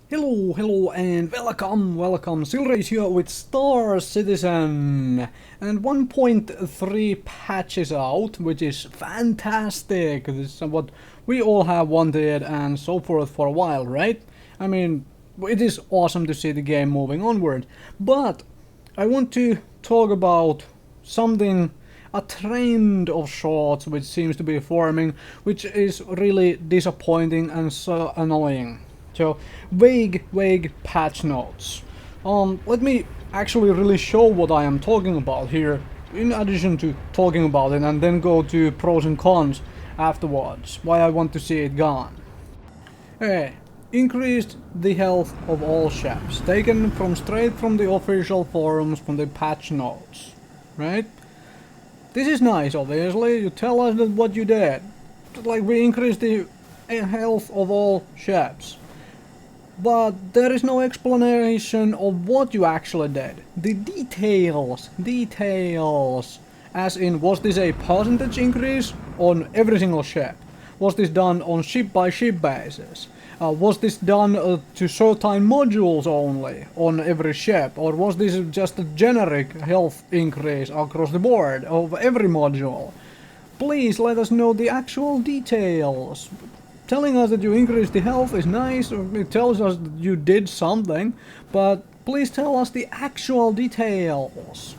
Hello and welcome. Silrace here with Star Citizen. And 1.3 patch is out, which is fantastic. This is what we all have wanted and so forth for a while, right? I mean, it is awesome to see the game moving onward. But I want to talk about something, a trend of sorts which seems to be forming, which is really disappointing and so annoying. So, vague patch notes. Let me actually really show what I am talking about here, in addition to talking about it, and then go to pros and cons afterwards, why I want to see it gone. Okay, increased the health of all ships, taken from straight from the official forums, from the patch notes, right? This is nice, obviously, you tell us that what you did. Like, we increased the health of all ships. But there is no explanation of what you actually did. The details. As in, was this a percentage increase on every single ship? Was this done on ship by ship basis? Was this done to certain modules only on every ship? Or was this just a generic health increase across the board of every module? Please let us know the actual details. Telling us that you increased the health is nice, or it tells us that you did something, but please tell us the actual details.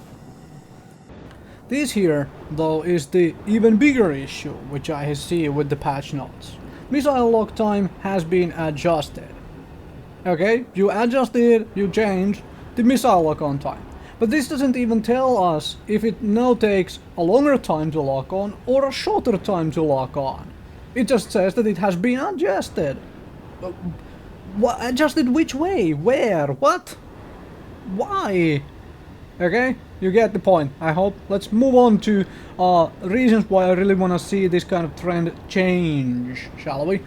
This here, though, is the even bigger issue, which I see with the patch notes. Missile lock time has been adjusted. Okay, you adjusted, you changed the missile lock on time. But this doesn't even tell us if it now takes a longer time to lock on or a shorter time to lock on. It just says that it has been adjusted. What, adjusted which way? Where? What? Why? Okay, you get the point, I hope. Let's move on to reasons why I really want to see this kind of trend change, shall we?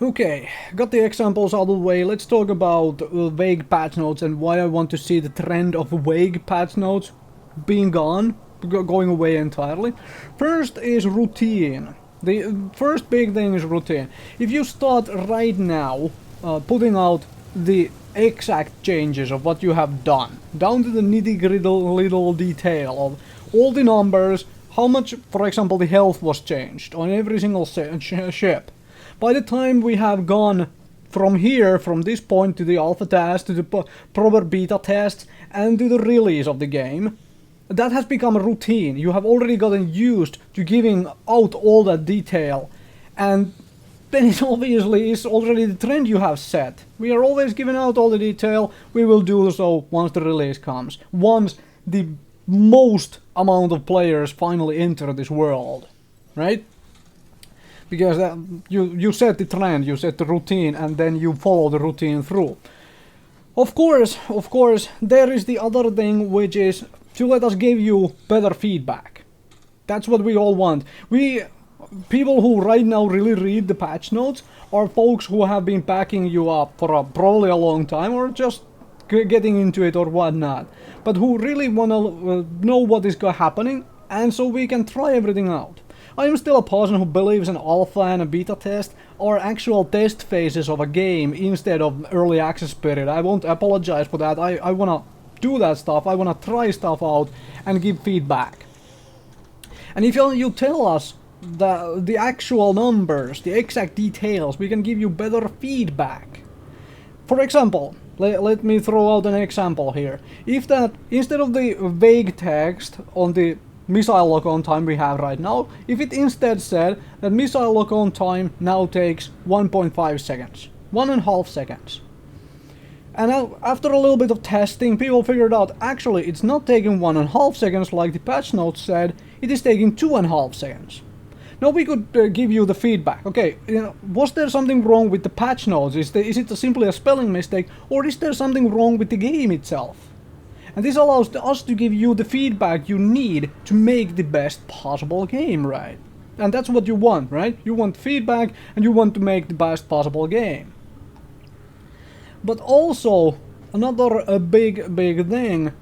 Okay, got the examples out of the way. Let's talk about vague patch notes and why I want to see the trend of vague patch notes being gone, going away entirely. First is routine. The first big thing is routine. If you start right now putting out the exact changes of what you have done, down to the nitty-gritty little detail of all the numbers, how much, for example, the health was changed on every single ship. By the time we have gone from here, from this point to the alpha test, to the proper beta test, and to the release of the game, that has become a routine. You have already gotten used to giving out all that detail, and then it obviously is already the trend you have set. We are always giving out all the detail. We will do so once the release comes, once the most amount of players finally enter this world, right? Because you set the trend, you set the routine, and then you follow the routine through. Of course, there is the other thing, which is to let us give you better feedback. That's what we all want. People who right now really read the patch notes are folks who have been backing you up for probably a long time, or just getting into it or whatnot, but who really want to know what is happening, and so we can try everything out. I am still a person who believes an alpha and a beta test are actual test phases of a game instead of early access period. I won't apologize for that. I want to do that stuff. I want to try stuff out and give feedback. And if you tell us the actual numbers, the exact details, we can give you better feedback. For example, let me throw out an example here. If that, instead of the vague text on the missile lock-on time we have right now, if it instead said that missile lock-on time now takes 1.5 seconds, 1.5 seconds. And now, after a little bit of testing, people figured out actually it's not taking 1.5 seconds like the patch notes said, it is taking 2.5 seconds. Now we could give you the feedback. Okay, was there something wrong with the patch notes? Is it simply a spelling mistake, or is there something wrong with the game itself? And this allows us to give you the feedback you need to make the best possible game, right? And that's what you want, right? You want feedback and you want to make the best possible game. But also, another big thing,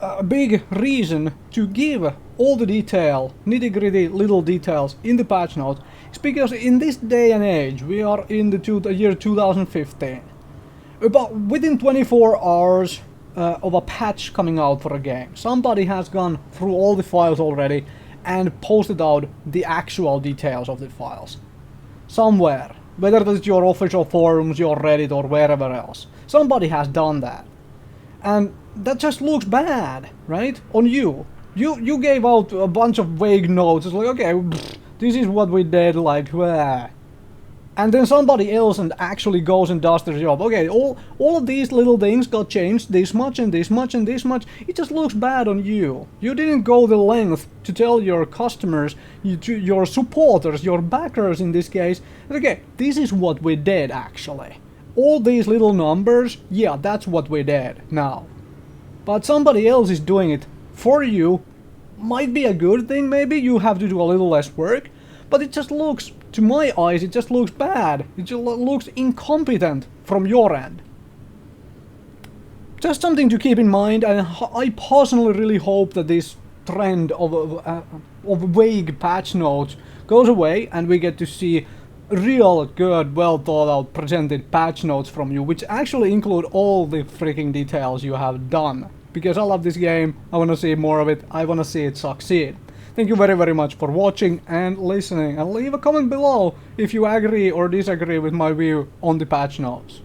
a big reason to give all the detail, nitty-gritty little details in the patch notes is because in this day and age, we are in the year 2015, about within 24 hours of a patch coming out for a game, somebody has gone through all the files already and posted out the actual details of the files. Somewhere. Whether that's your official forums, your Reddit, or wherever else. Somebody has done that. And that just looks bad, right? On you. You gave out a bunch of vague notes. It's like, okay, this is what we did, like, bleh. And then somebody else and actually goes and does their job. Okay, all of these little things got changed, this much and this much and this much. It just looks bad on you. You didn't go the length to tell your customers, your supporters, your backers in this case, okay, this is what we did actually. All these little numbers, yeah, that's what we did now. But somebody else is doing it for you. Might be a good thing, maybe. You have to do a little less work. But it just looks, to my eyes, it just looks bad. It just looks incompetent from your end. Just something to keep in mind, and I personally really hope that this trend of vague patch notes goes away and we get to see real good, well thought out presented patch notes from you, which actually include all the freaking details you have done. Because I love this game, I want to see more of it, I want to see it succeed. Thank you very much for watching and listening, and leave a comment below if you agree or disagree with my view on the patch notes.